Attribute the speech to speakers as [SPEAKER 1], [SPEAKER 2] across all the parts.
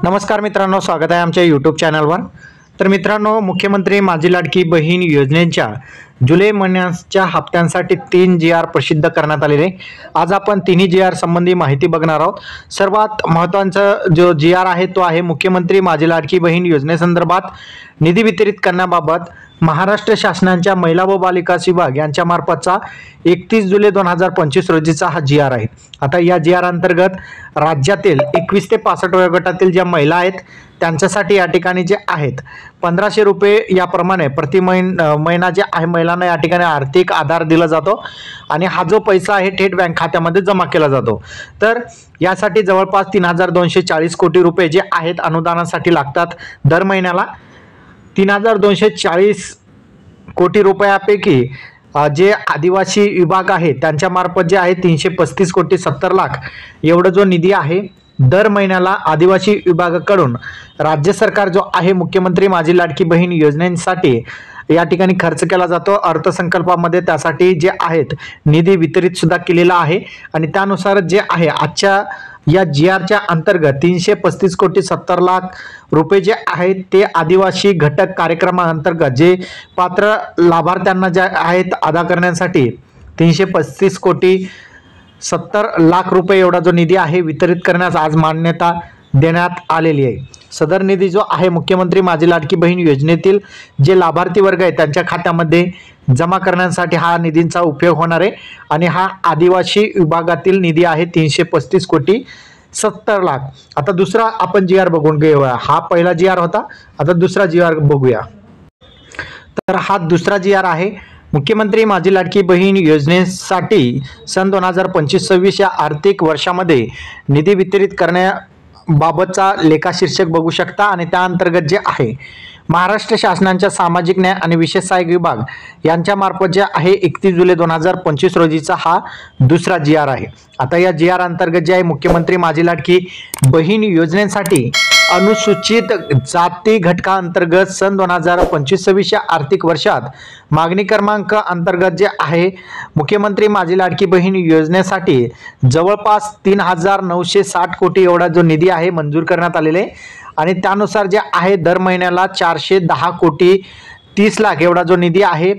[SPEAKER 1] नमस्कार मित्रांनो, स्वागत आहे आमच्या यूट्यूब चॅनलवर। तर मित्रांनो, मुख्यमंत्री माझी लाडकी बहीण योजनेच्या जुलै महिन्याच्या हप्त्यांसाठी 3 GR प्रसिद्ध करण्यात आलेले। आज आपण तिन्ही GR संबंधी माहिती बघणार आहोत। सर्वात महत्त्वाचा जो GR आहे तो आहे मुख्यमंत्री माझी लाडकी बहीण योजनेसंदर्भात निधी वितरित करण्याबाबत महाराष्ट्र शासनाच्या महिला व बालिका विभाग यांच्या मार्फतचा 31 जुलै 2025 रोजीचा हा GR आहे। आता या GR अंतर्गत राज्यातील 21 ते 65 वयोगटातील ज्या महिला आहेत त्यांच्यासाठी या ठिकाणी जे आहेत 1500 रुपये याप्रमाणे प्रति महिना जे आहे महिलांना या ठिकाणी आर्थिक आधार दिला जातो आणि हा जो पैसा आहे थेट बँक खात्यामध्ये जमा केला जातो। तर यासाठी जवळपास 3240 कोटी रुपये जे आहेत अनुदानासाठी लागतात। दर महिन्याला 3240 कोटी रुपयापैकी जे आदिवासी विभाग आहे त्यांच्या मार्फत जे आहे 335 कोटी 70 लाख एवढा जो निधी आहे दर महिन्याला आदिवासी विभागाकडून राज्य सरकार जो आहे मुख्यमंत्री माझी लाडकी बहीण योजनेसाठी या ठिकाणी खर्च केला जातो। अर्थसंकल्पामध्ये त्यासाठी जे आहेत निधी वितरित सुद्धा केलेला आहे आणि त्यानुसार जे आहे आजच्या या GRच्या अंतर्गत 335 कोटी 70 लाख रुपये जे आहेत ते आदिवासी घटक कार्यक्रमाअंतर्गत जे पात्र लाभार्थ्यांना जे आहेत अदा करण्यासाठी 335 कोटी 70 लाख रुपये एवढा जो निधी आहे वितरित करण्यास आज मान्यता देण्यात आलेली आहे। सदर निधी जो आहे मुख्यमंत्री माझी लाडकी बहीण योजनेतील जे लाभार्थी वर्ग आहे त्यांच्या खात्यामध्ये जमा करण्यासाठी हा निधींचा उपयोग होणार आहे आणि हा आदिवासी विभागातील निधी आहे 335 कोटी 70 लाख। आता दुसरा आपण GR बघून घेऊया। हा पहिला GR होता, आता दुसरा GR बघूया। तर हा दुसरा GR आहे मुख्यमंत्री माझी लाडकी बहीण योजनेसाठी सन 2025-26 या आर्थिक वर्षामध्ये निधी वितरित करण्याबाबतचा लेखाशीर्षक बघू शकता आणि त्या अंतर्गत जे आहे महाराष्ट्र शासनाच्या सामाजिक न्याय आणि विशेष सहाय्य विभाग यांच्या मार्फत जे आहे 31 जुलै 2025 रोजीचा हा दुसरा GR आहे। आता या GR अंतर्गत जे आहे मुख्यमंत्री माझी लाडकी बहीण योजनेसाठी अनुसूचित जाती घटकांतर्गत सन 2025-26 या आर्थिक वर्षात मागणी क्रमांक अंतर्गत जे आहे मुख्यमंत्री माझी लाडकी बहीण योजनेसाठी जवळपास 3960 कोटी एवढा जो निधी आहे मंजूर करण्यात आलेले आणि त्यानुसार जे आहे दर महिन्याला 410 कोटी 30 लाख एवढा जो निधी आहे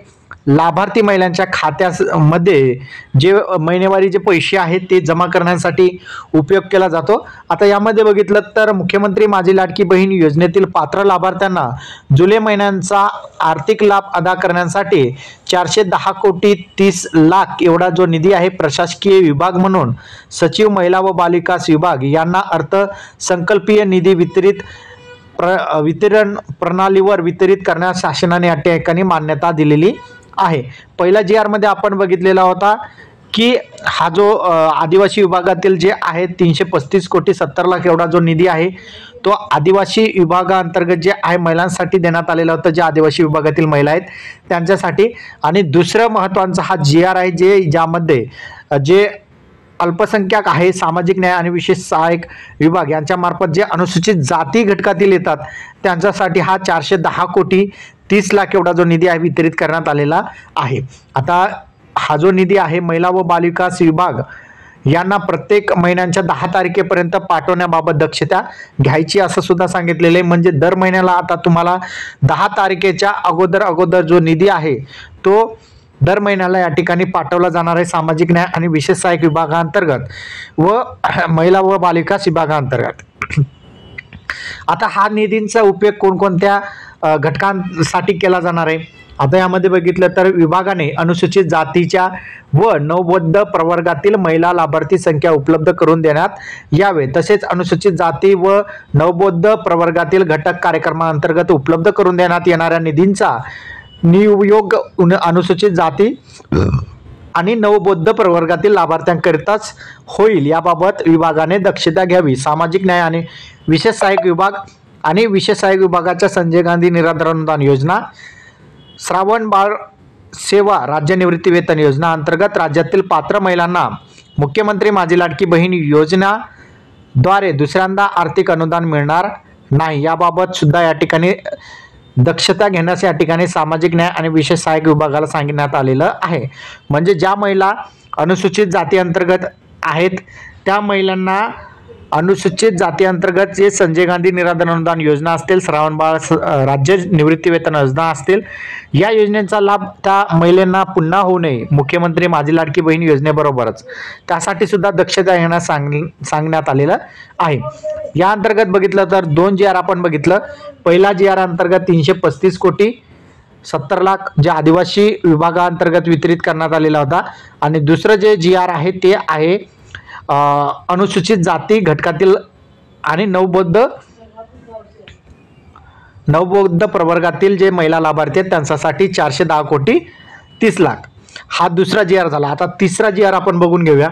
[SPEAKER 1] लाभार्थी महिलांच्या खात्यामध्ये जे महिनेवारी जे पैसे आहेत ते जमा करण्यासाठी उपयोग केला जातो। आता यामध्ये बघितलं तर मुख्यमंत्री माझी लाडकी बहीण योजनेतील पात्र लाभार्थ्यांना जुलै महिन्यांचा आर्थिक लाभ अदा करण्यासाठी 410 कोटी 30 लाख एवढा जो निधी आहे प्रशासकीय विभाग म्हणून सचिव महिला व बालिका विभाग यांना अर्थसंकल्पीय निधी वितरण प्रणालीवर वितरित करण्यास शासनाने या ठिकाणी मान्यता दिलेली आहे। पहिला GR मध्ये आपण बघितलेला होता की हा जो आदिवासी विभागातील जे आहे 335 कोटी 70 लाख एवढा जो निधी आहे तो आदिवासी विभागांतर्गत जे आहे महिलांसाठी देण्यात आलेला होता, जे आदिवासी विभागातील महिला आहेत त्यांच्यासाठी। आणि दुसरं महत्त्वाचा हा GR आहे ज्यामध्ये जे अल्पसंख्याक आहे सामाजिक न्याय आणि विशेष सहाय्यक विभाग यांच्या मार्फत जे अनुसूचित जाती घटकातील येतात त्यांच्यासाठी हा 410 कोटी 30 लाख एवढा जो निधी आहे वितरित करण्यात आलेला आहे। आता हा जो निधी आहे महिला व बालिका विभाग यांना प्रत्येक महिन्याच्या 10 तारखेपर्यंत पाठवण्याबाबत दक्षता घ्यायची असं सुद्धा सांगितलेले आहे। म्हणजे दर महिन्याला आता तुम्हाला 10 तारखेच्या अगोदर जो निधी आहे तो दर महिन्याला या ठिकाणी पाठवला जाणार आहे सामाजिक न्याय आणि विशेष सहाय्यक विभागांतर्गत व महिला व बालिका विभागांतर्गत। आता हा निधींचा उपयोग कोणकोणत्या घटकांसाठी केला जाणार आहे? आता यामध्ये बघितलं तर विभागाने अनुसूचित जातीच्या व नवबौद्ध प्रवर्गातील महिला लाभार्थी संख्या उपलब्ध करून देण्यात यावे, तसेच अनुसूचित जाती व नवबौद्ध प्रवर्गातील घटक कार्यक्रमाअंतर्गत उपलब्ध करून देण्यात येणाऱ्या निधींचा नियोग अनुसूचित जाती आणि नवबौद्ध प्रवर्गातील लाभार्थ्यांकरिताच होईल याबाबत विभागाने दक्षता घ्यावी। सामाजिक न्याय आणि विशेष सहाय्यक विभाग आणि विशेष सहाय्यक विभागाच्या संजय गांधी निराधार अनुदान योजना, श्रावण बाळ सेवा राज्य निवृत्ती वेतन योजना अंतर्गत राज्यातील पात्र महिलांना मुख्यमंत्री माझी लाडकी बहीण योजनाद्वारे दुसऱ्यांदा आर्थिक अनुदान मिळणार नाही याबाबत सुद्धा या ठिकाणी दक्षता घेण्यास या ठिकाणी सामाजिक न्याय आणि विशेष सहाय्यक विभागाला सांगण्यात आलेलं आहे। म्हणजे ज्या महिला अनुसूचित जाती अंतर्गत आहेत त्या महिलांना अनुसूचित जाती अंतर्गत जे संजय गांधी निराधार अनुदान योजना असतील, श्रावणबाळ राज्य निवृत्ती वेतन योजना असतील, या योजनेचा लाभ त्या महिलांना पुन्हा होऊ नये मुख्यमंत्री माझी लाडकी बहीण योजनेबरोबरच त्यासाठी सुद्धा दक्षता घेण्यास सांगण्यात आलेलं आहे। या अंतर्गत बघितलं तर 2 GR आपण बघितलं। पहिला GR अंतर्गत 335 कोटी 70 लाख जे आदिवासी विभागाअंतर्गत वितरित करण्यात आलेला होता आणि दुसरं जे GR आहे ते आहे अनुसूचित जाती घटकातील आणि नवबौद्ध प्रवर्गातील जे महिला लाभार्थी आहेत त्यांच्यासाठी 410 कोटी 30 लाख हा दुसरा GR झाला। आता तिसरा GR आपण बघून घेऊया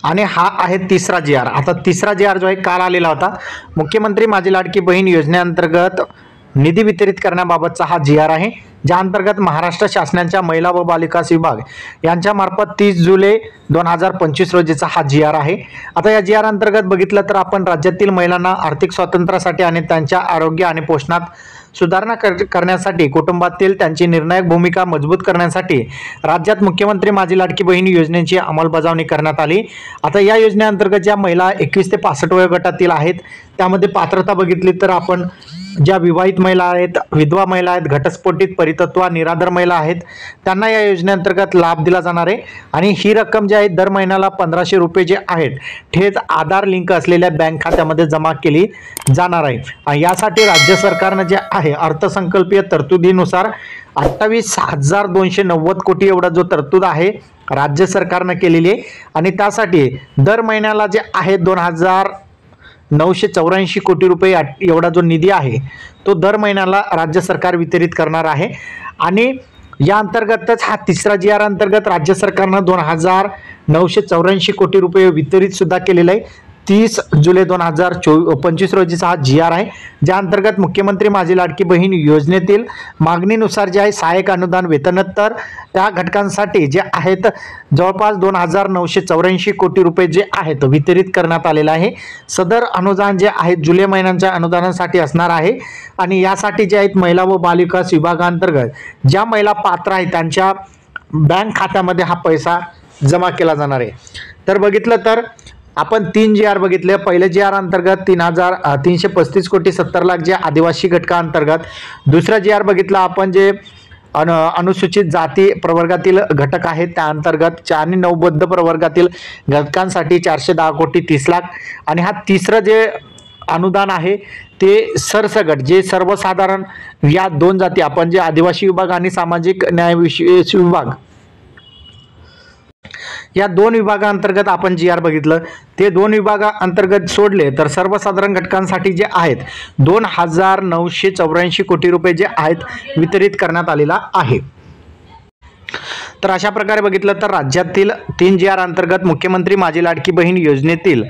[SPEAKER 1] आणि हा आहे तिसरा GR। आता तिसरा GR जो आहे काल आलेला होता, मुख्यमंत्री माझी लाडकी बहीण योजनेअंतर्गत निधी वितरित करण्याबाबतचा हा GR आहे, ज्या अंतर्गत महाराष्ट्र शासनाच्या महिला व बालविकास विभाग यांच्या मार्फत 30 जुलै 2025 रोजीचा हा GR आहे। आता या GR अंतर्गत बघितलं तर आपण राज्यातील महिलांना आर्थिक स्वातंत्र्यासाठी आणि त्यांच्या आरोग्य आणि पोषणात सुधारणा करण्यासाठी कुटुंबातील त्यांची निर्णायक भूमिका मजबूत करण्यासाठी राज्यात मुख्यमंत्री माझी लाडकी बहीण योजनेची अंमलबजावणी करण्यात आली। आता या योजनेअंतर्गत ज्या महिला 21 ते 65 वयोगटातील आहेत त्यामध्ये पात्रता बघितली तर आपण ज्या विवाहित महिला आहेत, विधवा महिला आहेत, घटस्फोटित परितत्वा निराधार महिला आहेत त्यांना या योजनेअंतर्गत लाभ दिला जाणार आहे आणि ही रक्कम जी आहे दर महिन्याला 1500 रुपये जे आहेत थेट आधार लिंक असलेल्या बँक खात्यामध्ये जमा केली जाणार आहे। यासाठी राज्य सरकारने जे आहे अर्थसंकल्पीय तरतुदीनुसार 28,290 कोटी एवढा जो तरतूद आहे राज्य सरकारने केलेली आहे आणि त्यासाठी दर महिन्याला जे आहे 2,984 कोटी रुपये एवढा जो निधी आहे तो दर महिन्याला राज्य सरकार वितरित करणार आहे आणि या अंतर्गतच हा तिसरा GR अंतर्गत राज्य सरकारने 2,984 कोटी रुपये वितरित सुद्धा केलेला आहे। 30 जुलै 2025 रोजीचा हा GR आहे, ज्या अंतर्गत मुख्यमंत्री माझी लाडकी बहीण योजनेतील मागणीनुसार जे आहे सहाय्यक अनुदान वेतनोत्तर त्या घटकांसाठी जे आहेत जवळपास 2,984 कोटी रुपये जे आहेत वितरित करण्यात आलेलं आहे। सदर अनुदान जे आहे जुलै महिन्याच्या अनुदानासाठी असणार आहे आणि यासाठी जे आहेत महिला व बालविकास विभागाअंतर्गत ज्या महिला पात्र आहेत त्यांच्या बँक खात्यामध्ये हा पैसा जमा केला जाणार आहे। तर बघितलं तर आपण 3 GR बघितले। पहिले GR अंतर्गत 335 कोटी 70 लाख जे आदिवासी घटकाअंतर्गत, दुसरा GR बघितला आपण जे अनुसूचित जाती प्रवर्गातील घटक आहेत त्या अंतर्गत आणि नवबौद्ध प्रवर्गातील घटकांसाठी 410 कोटी 30 लाख आणि हा तिसरं जे अनुदान आहे ते सरसगट जे सर्वसाधारण या 2 जाती आपण जे आदिवासी विभाग आणि सामाजिक न्याय विशेष विभाग या 2 विभागांतर्गत आपण GR बघितलं, ते 2 विभागांतर्गत सोडले तर सर्वसाधारण घटकांसाठी जे आहेत 2,984 कोटी रुपये जे आहेत वितरित करण्यात आलेला आहे। तर अशा प्रकारे बघितलं तर राज्यातील 3 GR अंतर्गत मुख्यमंत्री माझी लाडकी बहीण योजनेतील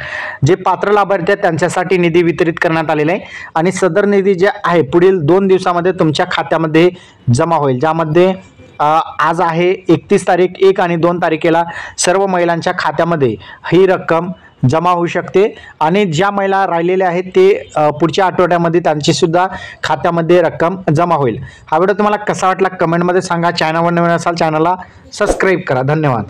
[SPEAKER 1] जे पात्र लाभार्थी आहेत त्यांच्यासाठी निधी वितरित करण्यात आलेला आहे आणि सदर निधी जे आहे पुढील 2 दिवसामध्ये तुमच्या खात्यामध्ये जमा होईल, ज्यामध्ये आज आहे 31 तारीख 1 आणि 2 तारखेला सर्व महिलांच्या खात्यामध्ये ही रक्कम जमा होऊ शकते आणि ज्या महिला राहिलेल्या आहेत ते पुढच्या आठवड्यामध्ये त्यांची सुद्धा खात्यामध्ये रक्कम जमा होईल। हा व्हिडिओ तुम्हाला कसा वाटला कमेंटमध्ये सांगा। चॅनलवर नवीन असाल चॅनलला सबस्क्राईब करा। धन्यवाद।